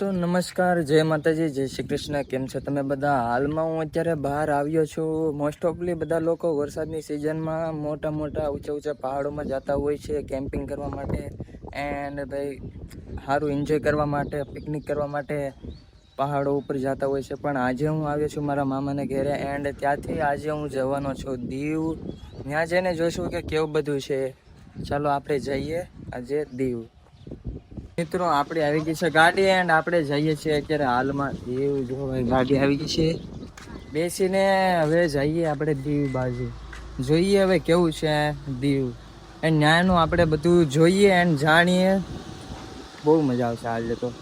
તો નમસ્કાર, જય માતાજી, જય શ્રી કૃષ્ણ. કેમ છો તમે બધા? હાલમાં હું અત્યારે બહાર આવ્યો છું. મોસ્ટ ઓફલી બધા લોકો વરસાદની સિઝનમાં મોટા ઊંચા પહાડોમાં જતા હોય છે કેમ્પિંગ કરવા માટે એન્ડ ભાઈ સારું એન્જોય કરવા માટે, પિકનિક કરવા માટે પહાડો ઉપર જતા હોય છે. પણ આજે હું આવ્યો છું મારા મામાને ઘરે એન્ડ ત્યાંથી આજે હું જવાનો છું દીવ. ત્યાં જઈને જોઈશું કે કેવું બધું છે. ચાલો આપણે જઈએ આજે દીવ. મિત્રો આપણે આવી ગઈ છે ગાડી એન્ડ આપણે જઈએ છીએ અત્યારે હાલમાં દીવ. જો ગાડી આવી ગઈ છે, બેસીને હવે જઈએ આપણે દીવ બાજુ. જોઈએ હવે કેવું છે દીવ એન્ડ ન્યાયનું આપણે બધું જોઈએ એન્ડ જાણીએ. બહુ મજા આવશે આજે તો.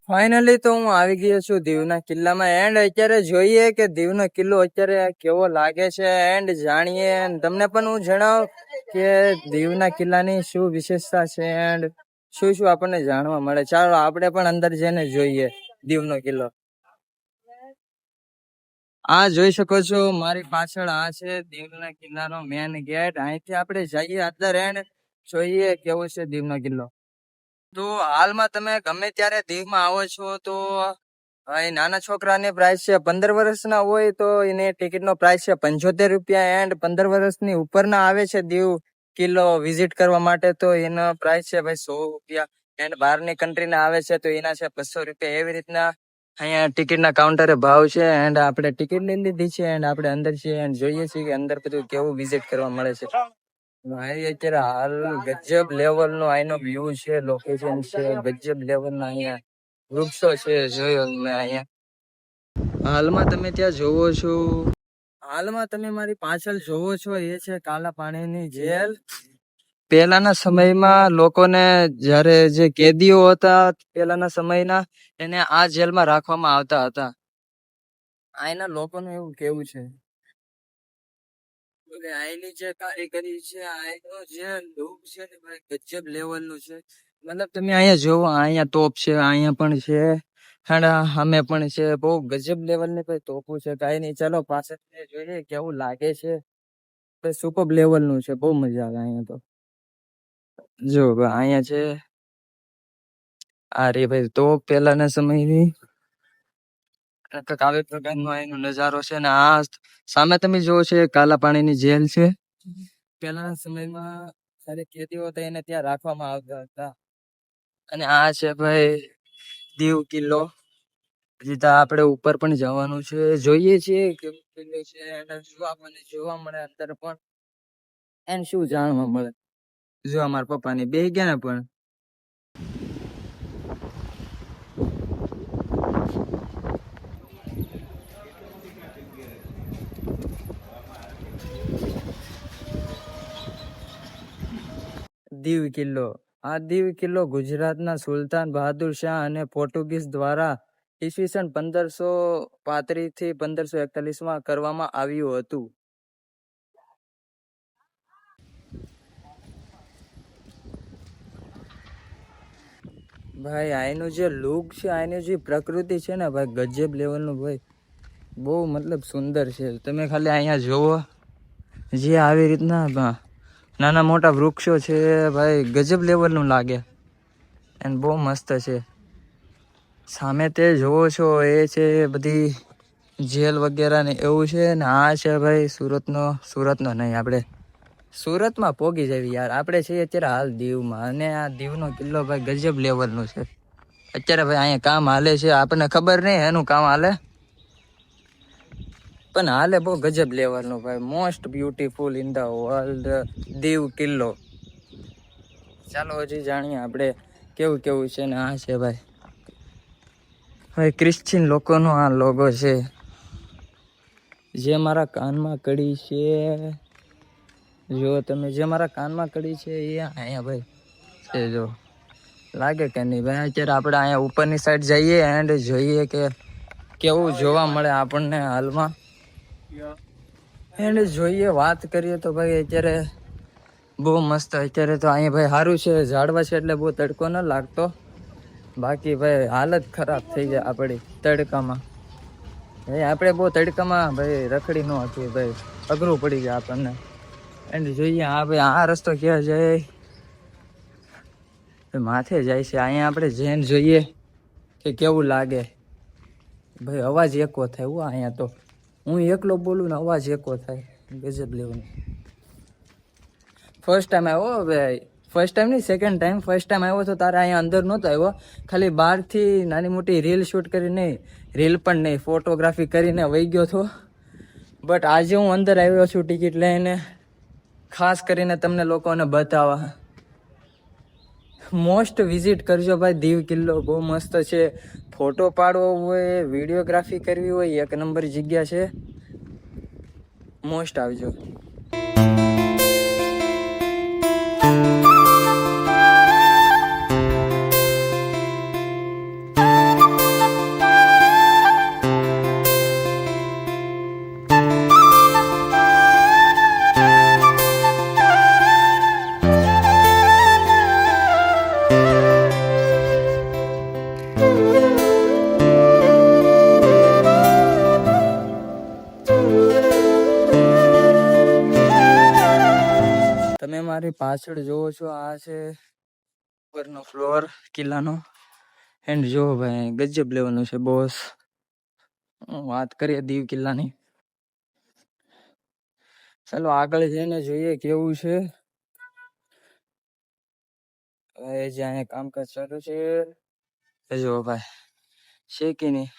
ફાઇનલી તો હું આવી ગયો છું દીવના કિલ્લામાં એન્ડ અત્યારે જોઈએ કે દીવનો કિલ્લો અત્યારે કેવો લાગે છે એન્ડ જાણીએ. તમને પણ હું જણાવ કે દીવના કિલ્લાની શું વિશેષતા છે એન્ડ શું શું આપણને જાણવા મળે. ચાલો આપણે પણ અંદર જઈને જોઈએ દીવનો કિલ્લો. આ જોઈ શકો છો મારી પાછળ, આ છે દીવના કિલ્લાનો મેન ગેટ. અહીંથી આપણે જઈએ અંદર એન્ડ જોઈએ કેવો છે દીવનો કિલ્લો. તો હાલમાં તમે ગમે ત્યારે દીવમાં આવો છો તો અહીં નાના છોકરાની પ્રાઇસ છે 15 વર્ષના હોય તો એની ટિકિટનો પ્રાઇસ છે 75 રૂપિયા એન્ડ 15 વર્ષની ઉપરના આવે છે દીવ કિલ્લો વિઝિટ કરવા માટે તો એનો પ્રાઇસ છે ભાઈ 100 રૂપિયા એન્ડ બહારની કન્ટ્રીના આવે છે તો એના છે 200 રૂપિયા. એવી રીતના અહીંયા ટિકિટના કાઉન્ટરે ભાવ છે એન્ડ આપણે ટિકિટ લઈ લીધી છે એન્ડ આપણે અંદર છીએ એન્ડ જોઈએ છીએ કે અંદર બધું કેવું વિઝિટ કરવા મળે છે. ભાઈ અત્યારે હાલ ગજબ લેવલ નો અહીંનો વ્યૂ છે, લોકેશન છે ગજબ લેવલ ના. અહીંયા વૃક્ષો છે જોયો મેં અહીંયા. હાલમાં તમે ત્યાં જોવો છો, હાલમાં તમે મારી પાછળ જોવો છો એ છે કાલા પાણીની જેલ. પહેલાના સમયમાં લોકોને જ્યારે જે કેદીઓ હતા પહેલાના સમયના એને આ જેલમાં રાખવામાં આવતા હતા. અહીંના લોકોનું એવું કેવું છે અહીંની જે કારીગરી છે, અહીંનો જે લુક છે ને ભાઈ ગજબ લેવલ નું છે. મતલબ તમે અહીંયા જોવો, અહીંયા તોપ છે, અહીંયા પણ છે સામે પણ છે. બહુ ગજબ લેવલ ની ભાઈ તોપો છે. કઈ નહીં, ચાલો પાછળ જોઈએ કેવું લાગે છે. સુપર લેવલ નું છે, બહુ મજા આવે અહીંયા તો. જો અહીંયા છે આ રે ભાઈ તોપ પહેલાના સમયની. આવી પ્રકારનો એનો નજારો છે ને આ સામે તમે જોવો છે કાલા પાણીની જેલ છે. પહેલાના સમયમાં જ્યારે કેદીઓ હતા એને ત્યાં રાખવામાં આવતા હતા. અને આ છે ભાઈ દીવ કિલ્લો. હજી તો આપણે ઉપર પણ જવાનું છે, જોઈએ છીએ કેવું કિલ્લો છે અને શું આપણને જોવા મળે અંદર પણ એને શું જાણવા મળે. જો અમારા પપ્પાની બે ગયા ને પણ દીવ કિલ્લો. આ દીવ કિલ્લો ગુજરાતના સુલતાન બહાદુર શાહ અને પોર્ટુગીઝ દ્વારા ઈસવીસન 1535 થી 1541 કરવામાં આવ્યું હતું. ભાઈ અહીંનું જે લુક છે, અહીંની જે પ્રકૃતિ છે ને ભાઈ ગજબ લેવલનું ભાઈ બહુ મતલબ સુંદર છે. તમે ખાલી અહીંયા જોવો જે આવી રીતના નાના મોટા વૃક્ષો છે ભાઈ ગજબ લેવલનું લાગે અને બહુ મસ્ત છે. સામે તે જોવો છો એ છે બધી જેલ વગેરે ને એવું છે ને આ છે ભાઈ સુરતનો નહીં, આપણે સુરતમાં પોગી જવી યાર. આપણે છીએ અત્યારે હાલ દીવમાં અને આ દીવનો કિલ્લો ભાઈ ગજબ લેવલનું છે. અત્યારે ભાઈ અહીંયા કામ હાલે છે, આપણને ખબર નહીં એનું કામ હાલે પણ હાલે બહુ ગજબ લેવલનું ભાઈ. Most beautiful in the world Diu કિલ્લો. ચાલો હજી જાણીએ આપણે કેવું કેવું છે ને. આ છે ભાઈ ક્રિશ્ચિયન લોકોનો આ લોગો છે. જે મારા કાનમાં કડી છે, જો તમે જે મારા કાનમાં કડી છે એ અહીંયા ભાઈ છે. જો લાગે કે નહીં ભાઈ? અત્યારે આપણે અહીંયા ઉપરની સાઈડ જઈએ એન્ડ જોઈએ કે કેવું જોવા મળે આપણને હાલમાં. એન્ડ જોઈએ વાત કરીએ તો ભાઈ અત્યારે બહુ મસ્ત. અત્યારે તો અહીંયા ભાઈ સારું છે, ઝાડવા છે એટલે બહુ તડકો ન લાગતો. બાકી ભાઈ હાલત ખરાબ થઈ જાય આપણી તડકામાં. ભાઈ આપણે બહુ તડકામાં ભાઈ રખડી ન હતી ભાઈ, અઘરું પડી જાય આપણને. એન્ડ જોઈએ આ ભાઈ આ રસ્તો ક્યાં જાય? માથે જાય છે. અહીંયા આપણે જઈને જોઈએ કે કેવું લાગે. ભાઈ અવાજ એકો થાય હું અહીંયા તો હું એકલો બોલું ને અવાજ એકો થાય. ગજબ લેવાનું. ફર્સ્ટ ટાઈમ આવ્યો ભાઈ, ફર્સ્ટ ટાઈમ નહીં, સેકન્ડ ટાઈમ. ફર્સ્ટ ટાઈમ આવ્યો તો તારે અહીંયા અંદર નહોતો આવ્યો, ખાલી બહારથી નાની મોટી રીલ શૂટ કરી, નહીં રીલ પણ નહીં, ફોટોગ્રાફી કરીને વહી ગયો હતો. બટ આજે હું અંદર આવ્યો છું ટિકિટ લઈને, ખાસ કરીને તમને લોકોને બતાવવા. મોસ્ટ વિઝિટ કરજો ભાઈ. દીવ કિલ્લો બહુ મસ્ત છે. ફોટો પાડવો હોય, વિડીયોગ્રાફી કરવી હોય, એક નંબર જગ્યા છે. મોસ્ટ આવજો. તમે મારી પાછળ જોવો છો, આ છે ઉપરનો ફ્લોર કિલ્લાનો. એન્ડ જો ભાઈ ગજબ લેવાનું છે બોસ. વાત કરીએ દીવ કિલ્લાની. ચાલો આગળ જઈને જોઈએ કેવું છે. હવે જે અહીંયા કામકાજ ચાલુ છે જો ભાઈ, છે કે નહીં?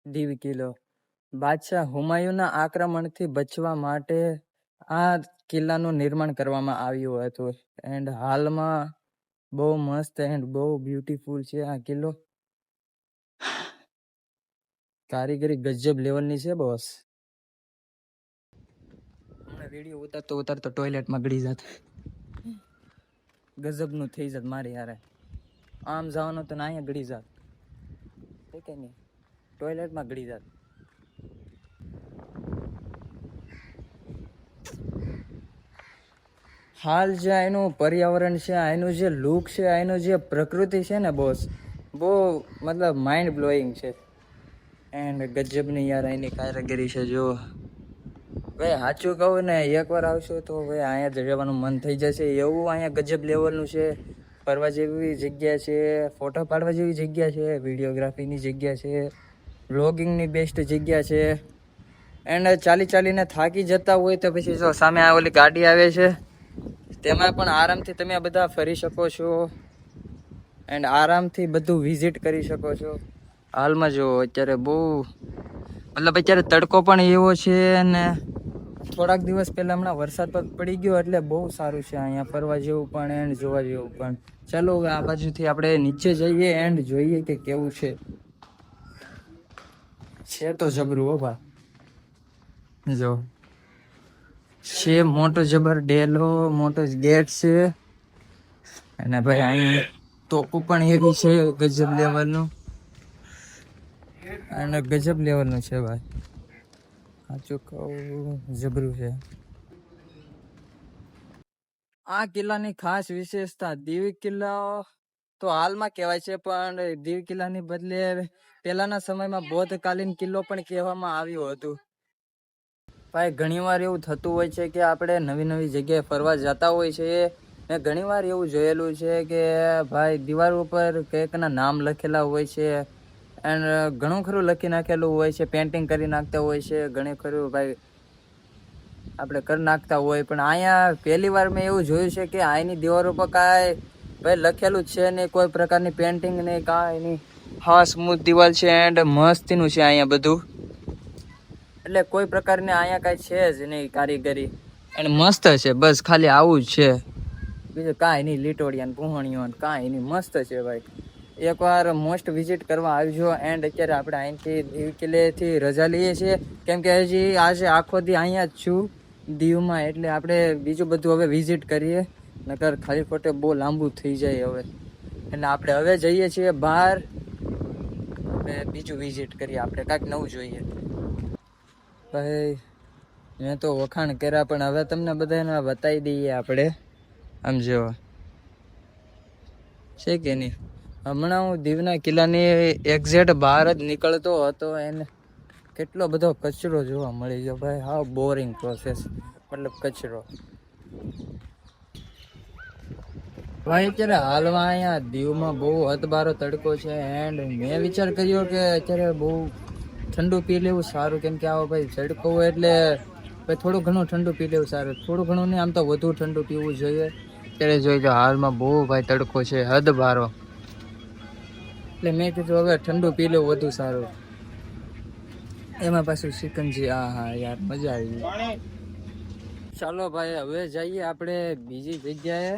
દીવ કિલ્લો બાદશાહ હુમાયુના આક્રમણથી બચવા માટે આ કિલ્લાનું નિર્માણ કરવામાં આવ્યું હતું. એન્ડ હાલમાં બહુ મસ્ત એન્ડ બહુ બ્યુટીફુલ છે આ કિલ્લો. કારીગરી ગજબ લેવલની છે બોસ. હમણાં વિડીયો ઉતારતો ઉતારતો ટોયલેટમાં ગળી જાત. ગજબનું થઈ જાત મારી યારે. આમ જવાનું તો ના અહીંયા ગળી જાત, કે નહીં? ટોયલેટમાં ગળી જાત. હાલ જે એનું પર્યાવરણ છે, એનું જે લુક છે, એનું જે પ્રકૃતિ છે ને બોસ, બહુ મતલબ માઇન્ડ બ્લોઈંગ છે. એન્ડ ગજબની યાર એની કારીગરી છે. જો ભાઈ સાચું કહું ને, એકવાર આવશો તો ભાઈ અહીંયા જ રહેવાનું મન થઈ જશે. એવું અહીંયા ગજબ લેવલનું છે. ફરવા જેવી જગ્યા છે, ફોટો પાડવા જેવી જગ્યા છે, વિડીયોગ્રાફીની જગ્યા છે, વ્લોગિંગની બેસ્ટ જગ્યા છે. એન્ડ ચાલી ચાલીને થાકી જતા હોય તો પછી જો સામે આ ઓલી ગાડી આવે છે, તેમાં પણ આરામથી તમે બધા ફરી શકો છો એન્ડ આરામથી બધું વિઝિટ કરી શકો છો. હાલમાં જો અત્યારે બહુ મતલબ અત્યારે તડકો પણ એવો છે ને થોડાક દિવસ પહેલાં હમણાં વરસાદ પડી ગયો એટલે બહુ સારું છે અહીંયા ફરવા જેવું પણ એન્ડ જોવા જેવું પણ. ચાલો હવે આ બાજુથી આપણે નીચે જઈએ એન્ડ જોઈએ કે કેવું છે. છે તો જબરું હો ભાઈ. જો છે મોટો જબર ડેલો, મોટો ગેટ છે. અને ભાઈ અહીં તોપું પણ એવી છે ગજબ લેવલનું. અને ગજબ લેવલનું છે ભાઈ, સાચું કહું જબરું છે. આ કિલ્લાની ખાસ વિશેષતા, દીવ કિલ્લો તો હાલમાં કહેવાય છે પણ દીવ કિલ્લાની બદલે પહેલાના સમયમાં બૌદ્ધકાલીન કિલ્લો પણ કહેવામાં આવ્યું હતું. ભાઈ ઘણીવાર એવું થતું હોય છે કે આપણે નવી નવી જગ્યાએ ફરવા જતા હોય છે ને ઘણીવાર એવું જોયેલું છે કે ભાઈ દિવાલ ઉપર કંઈકના નામ લખેલા હોય છે એન્ડ ઘણું ખરું લખી નાખેલું હોય છે, પેન્ટિંગ કરી નાખતા હોય છે, ઘણું ખરું ભાઈ આપણે કરી નાખતા હોય. પણ અહીંયા પહેલી વાર મેં એવું જોયું છે કે અહીંની દિવારો પર કાંઈ ભાઈ લખેલું જ છે નહીં, કોઈ પ્રકારની પેન્ટિંગ નહીં, કાંઈ નહીં. હા સ્મૂથ દિવાલ છે એન્ડ મસ્તીનું છે અહીંયા બધું. એટલે કોઈ પ્રકારની અહીંયા કાંઈ છે જ નહીં કારીગરી. અને મસ્ત છે, બસ ખાલી આવું જ છે, બીજું કાંઈ નહીં. લીટોડિયા ને પૂહણીઓ કાંઈ નહીં, મસ્ત છે ભાઈ. એકવાર મોસ્ટ વિઝિટ કરવા આવજો. એન્ડ અત્યારે આપણે અહીંથી દીવ કિલ્લેથી રજા લઈએ છીએ, કેમ કે હજી આજે આખો દી અહીંયા જ છું દીવમાં, એટલે આપણે બીજું બધું હવે વિઝિટ કરીએ, નકર ખાલી ખોટે બહુ લાંબુ થઈ જાય હવે. એટલે આપણે હવે જઈએ છીએ બહાર, બીજું વિઝિટ કરીએ, આપણે કાંઈક નવું જોઈએ. ભાઈ મેં તો વખાણ કર્યા, પણ હવે તમને બધાને બતાવી દઈએ આપણે. આમ જો છે કે નહીં, હમણાં હું દીવના કિલ્લાની એક્ઝેક્ટ બહાર જ નીકળતો હતો, એને કેટલો બધો કચરો જોવા મળી ગયો ભાઈ. હાવ બોરિંગ પ્રોસેસ, મતલબ કચરો. ભાઈ અત્યારે હાલમાં અહીંયા દીવમાં બહુ હદબારો તડકો છે. એન્ડ મેં વિચાર કર્યો કે અત્યારે બહુ ઠંડુ પી લેવું સારું, કેમ કે આવો ભાઈ તડકો હોય એટલે ભાઈ થોડું ઘણું ઠંડુ પી લેવું સારું. થોડું ઘણું નહીં, આમ તો વધુ ઠંડુ પીવું જોઈએ. અત્યારે જોઈ લો હાલમાં બહુ ભાઈ તડકો છે, હદબારો. એટલે મેં કીધું હવે ઠંડુ પી લેવું વધુ સારું. એમાં પાછું સિકંજી, હા યાર મજા આવી. ચાલો ભાઈ હવે જઈએ આપણે બીજી જગ્યાએ.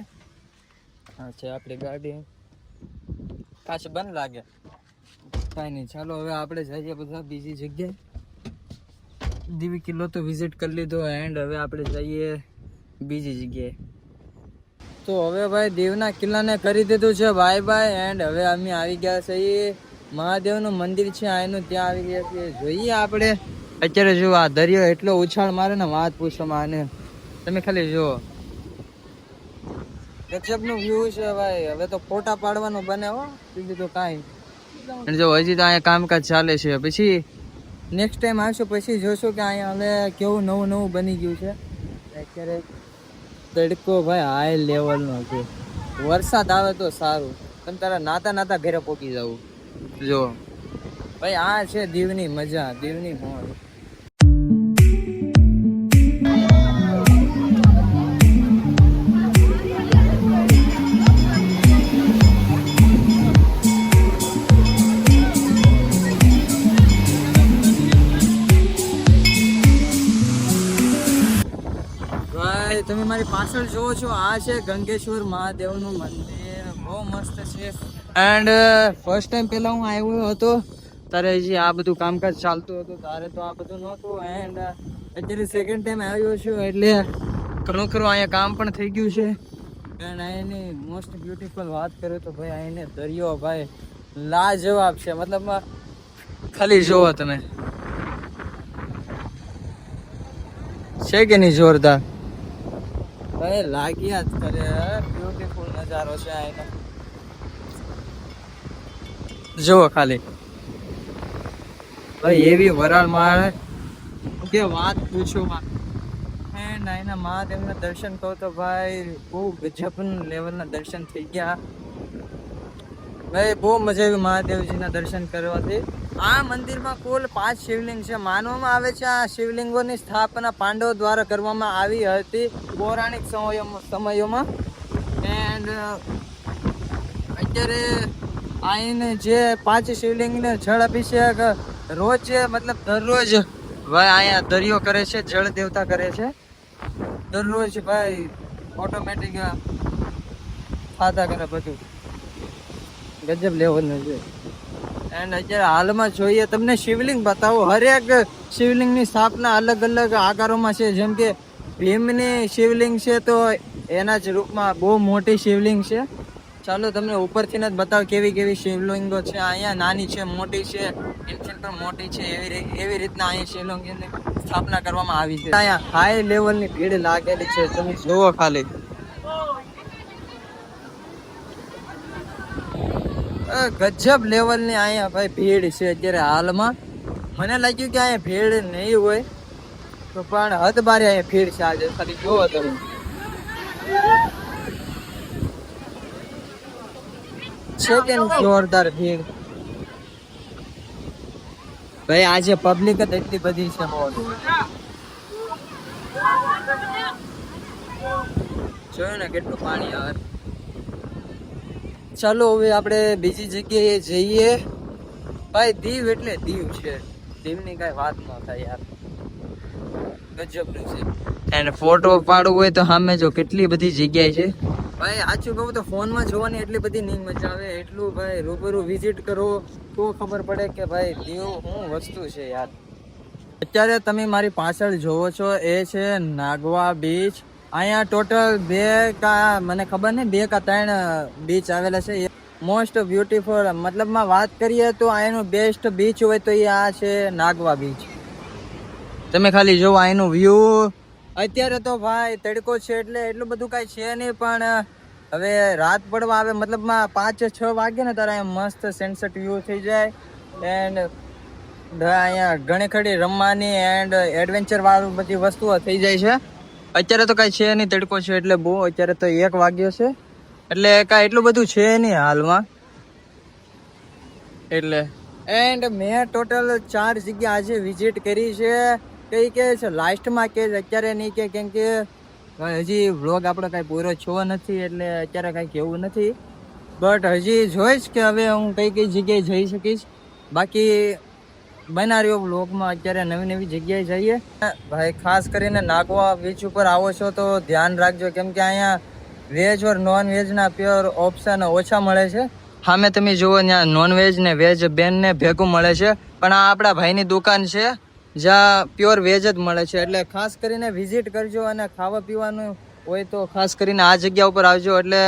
હા છે આપણી ગાડી, પાછી બંધ લાગે, કાંઈ નહીં. ચાલો હવે આપણે જઈએ બધા બીજી જગ્યાએ. દીવ કિલ્લો તો વિઝિટ કરી લીધો, એન્ડ હવે આપણે જઈએ બીજી જગ્યાએ. તો હવે ભાઈ દીવના કિલ્લાને કરી દીધું છે બાય બાય. એન્ડ હવે અમે આવી ગયા છીએ મહાદેવનું મંદિર છે આનું, ત્યાં આવી ગયા છીએ. જોઈએ આપણે અત્યારે જો આ દરિયો એટલો ઉછાળ મારે ને વાત પૂછવામાં. આને તમે ખાલી જુઓ, ગજબનું વ્યૂ છે ભાઈ. હવે તો ફોટા પાડવાનું બને હો, બીજું તો કાંઈ. અને જો હજી તો અહીંયા કામકાજ ચાલે છે, પછી નેક્સ્ટ ટાઈમ આવશો પછી જોશો કે અહીંયા હવે કેવું નવું નવું બની ગયું છે. અત્યારે તડકો ભાઈ હાઈ લેવલનો છે. વરસાદ આવે તો સારું, તમે તારા નાતા નાતા ઘરે પોકી જવું. જો ભાઈ આ છે દીવની મજા, દીવની મોજ. તમે મારી પાછળ જોવો છો, આ છે ગંગેશ્વર મહાદેવનું મંદિર. બહુ મસ્ત છે. એન્ડ ફર્સ્ટ ટાઈમ પહેલા હું આવ્યો હતો ત્યારે હજી આ બધું કામકાજ ચાલતું હતું, તારે તો આ બધું નહોતું. એન્ડ અત્યારે સેકન્ડ ટાઈમ આવ્યો છું, એટલે ઘણું ખરું અહીંયા કામ પણ થઈ ગયું છે. એન્ડ અહીંની મોસ્ટ બ્યુટીફુલ વાત કરું તો ભાઈ અહીંને દરિયો ભાઈ લાજવાબ છે. મતલબ ખાલી જોવો તમે, છે કે નહીં જોરદાર ભાઈ, લાગ્યા જ કરે. બ્યુટીફુલ નજારો છે અહીંનો, જુઓ ખાલી ભાઈ. એવી વરાળ મારે કે વાત પૂછો માં. એન્ડ અહીંના મહાદેવના દર્શન કહો તો ભાઈ બહુ ગજબ લેવલના દર્શન થઈ ગયા ભાઈ. બહુ મજા આવી મહાદેવજીના દર્શન કરવાથી. આ મંદિરમાં કુલ 5 શિવલિંગ છે. માનવામાં આવે છે આ શિવલિંગોની સ્થાપના પાંડવો દ્વારા કરવામાં આવી હતી પૌરાણિક સમયોમાં. એન્ડ અત્યારે આઈને જે 5 શિવલિંગને જળ અભિષેક રોજ મતલબ દરરોજ ભાઈ અહીંયા દરિયો કરે છે, જળ દેવતા કરે છે દરરોજ ભાઈ. ઓટોમેટિક ખાતા કરે બધું, ગજબ લેવલનું છે. એન્ડ અત્યારે હાલમાં જોઈએ તમને શિવલિંગ બતાવો. હરેક શિવલિંગની સ્થાપના અલગ અલગ આકારોમાં છે. જેમ કે ભીમની શિવલિંગ છે તો એના જ રૂપમાં બહુ મોટી શિવલિંગ છે. ચાલો તમને ઉપરથી જ બતાવો કેવી કેવી શિવલિંગો છે. અહીંયા નાની છે, મોટી છે, એનથી પણ મોટી છે. એવી રીતના અહીંયા શિવલિંગની સ્થાપના કરવામાં આવી છે. અહીંયા હાઈ લેવલની ભીડ લાગેલી છે, તમે જુઓ ખાલી. ગજબ લેવલની અહીંયા ભાઈ ભીડ છે અત્યારે હાલમાં. મને લાગ્યું કે અહીંયા ભીડ નહીં હોય તો, પણ હદ બારે અહીંયા ભીડ છે આજે. ખાલી જોવો તમે, છે કે જોરદાર ભીડ ભાઈ. આજે પબ્લિક જ એટલી બધી છે. જોયું ને કેટલું પાણી આવે. ચાલો હવે આપણે બીજી જગ્યાએ જઈએ ભાઈ. દીવ એટલે દીવ છે, દીવની કઈ વાત ન થાય યાર, ગજબનું છે. એન્ડ ફોટો પાડવું હોય તો સામે જો કેટલી બધી જગ્યાએ છે ભાઈ. સાચું કહું તો ફોનમાં જોવાની એટલી બધી નહીં મજા આવે, એટલું ભાઈ રૂબરૂ વિઝિટ કરો તો ખબર પડે કે ભાઈ દીવ શું વસ્તુ છે યાર. અત્યારે તમે મારી પાછળ જોવો છો એ છે નાગવા બીચ. અહીંયા ટોટલ મને ખબર નહીં 2 કે 3 બીચ આવેલા છે. મોસ્ટ બ્યુટીફુલ મતલબમાં વાત કરીએ તો અહીંનું બેસ્ટ બીચ હોય તો એ આ છે નાગવા બીચ. તમે ખાલી જોવો અહીંનું વ્યૂ. અત્યારે તો ભાઈ તડકો છે એટલે એટલું બધું કાંઈ છે નહીં, પણ હવે રાત પડવા આવે મતલબમાં 5-6 વાગે ને ત્યારે અહીંયા મસ્ત સનસેટ વ્યૂ થઈ જાય. એન્ડ અહીંયા ઘણી ખરી રમવાની એન્ડ એડવેન્ચર વાળું બધી વસ્તુઓ થઈ જાય છે. અત્યારે તો કાંઈ છે નહીં, તડકો છે એટલે બહુ. અત્યારે તો 1 વાગ્યો છે એટલે કાંઈ એટલું બધું છે નહીં હાલમાં એટલે. એન્ડ મેં ટોટલ 4 જગ્યા આજે વિઝિટ કરી છે. કઈ કે છે લાસ્ટમાં કે અત્યારે નહીં કે, કેમ કે હજી વ્લોગ આપણો કાંઈ પૂરો થયો નથી એટલે અત્યારે કાંઈ કહેવું નથી. બટ હજી જોઈશ કે હવે હું કઈ જગ્યાએ જઈ શકીશ. બાકી બના રહ્યો વ્લોગમાં. અત્યારે નવી જગ્યાએ જઈએ ભાઈ. ખાસ કરીને નાગવા બીચ ઉપર આવો છો તો ધ્યાન રાખજો, કેમ કે અહીંયા વેજ ઓર નોન વેજના પ્યોર ઓપ્શન ઓછા મળે છે. સામે તમે જુઓ ત્યાં નોનવેજ ને વેજ બેનને ભેગું મળે છે, પણ આ આપણા ભાઈની દુકાન છે જ્યાં પ્યોર વેજ જ મળે છે. એટલે ખાસ કરીને વિઝિટ કરજો અને ખાવા પીવાનું હોય તો ખાસ કરીને આ જગ્યા ઉપર આવજો. એટલે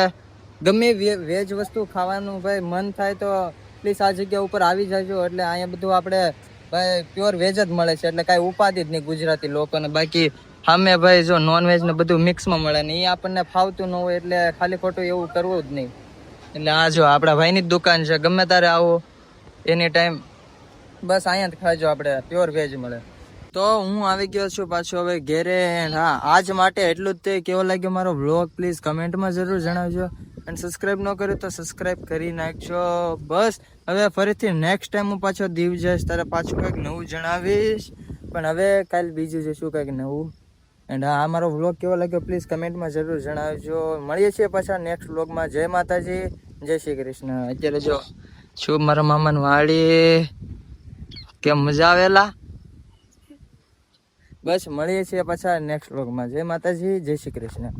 ગમે વેજ વસ્તુ ખાવાનું ભાઈ મન થાય તો પ્લીઝ આ જગ્યા ઉપર આવી જાજો. એટલે અહીંયા બધું આપણે ભાઈ પ્યોર વેજ જ મળે છે, એટલે કાંઈ ઉપાધિ જ નહીં ગુજરાતી લોકોને. બાકી સામે ભાઈ જો નોનવેજ ને બધું મિક્સમાં મળે ને એ આપણને ફાવતું ન હોય, એટલે ખાલી ખોટું એવું કરવું જ નહીં. એટલે આ જો આપણા ભાઈની જ દુકાન છે, ગમે તારે આવો એની ટાઈમ બસ અહીંયા જ ખાજો, આપણે પ્યોર વેજ મળે. તો હું આવી ગયો છું પાછો હવે ઘેરે. હા, આજ માટે એટલું જ. તે કેવો લાગ્યો મારો વ્લોગ પ્લીઝ કમેન્ટમાં જરૂર જણાવજો. અને સબસ્ક્રાઈબ ન કર્યું તો સબસ્ક્રાઈબ કરી નાખજો. બસ હવે ફરીથી નેક્સ્ટ ટાઈમ હું પાછો દીવ જઈશ ત્યારે પાછું કંઈક નવું જણાવીશ. પણ હવે કાલે બીજું જઈશું કંઈક નવું. એન્ડ હા, મારો વ્લોગ કેવો લાગ્યો પ્લીઝ કમેન્ટમાં જરૂર જણાવજો. મળીએ છીએ પાછા નેક્સ્ટ વ્લોગમાં. જય માતાજી, જય શ્રી કૃષ્ણ. અત્યારે જો છું મારા મામાની વાડી. કેમ મજા આવેલા? બસ મળીએ છીએ પાછા નેક્સ્ટ વ્લોગમાં. જય માતાજી, જય શ્રી કૃષ્ણ.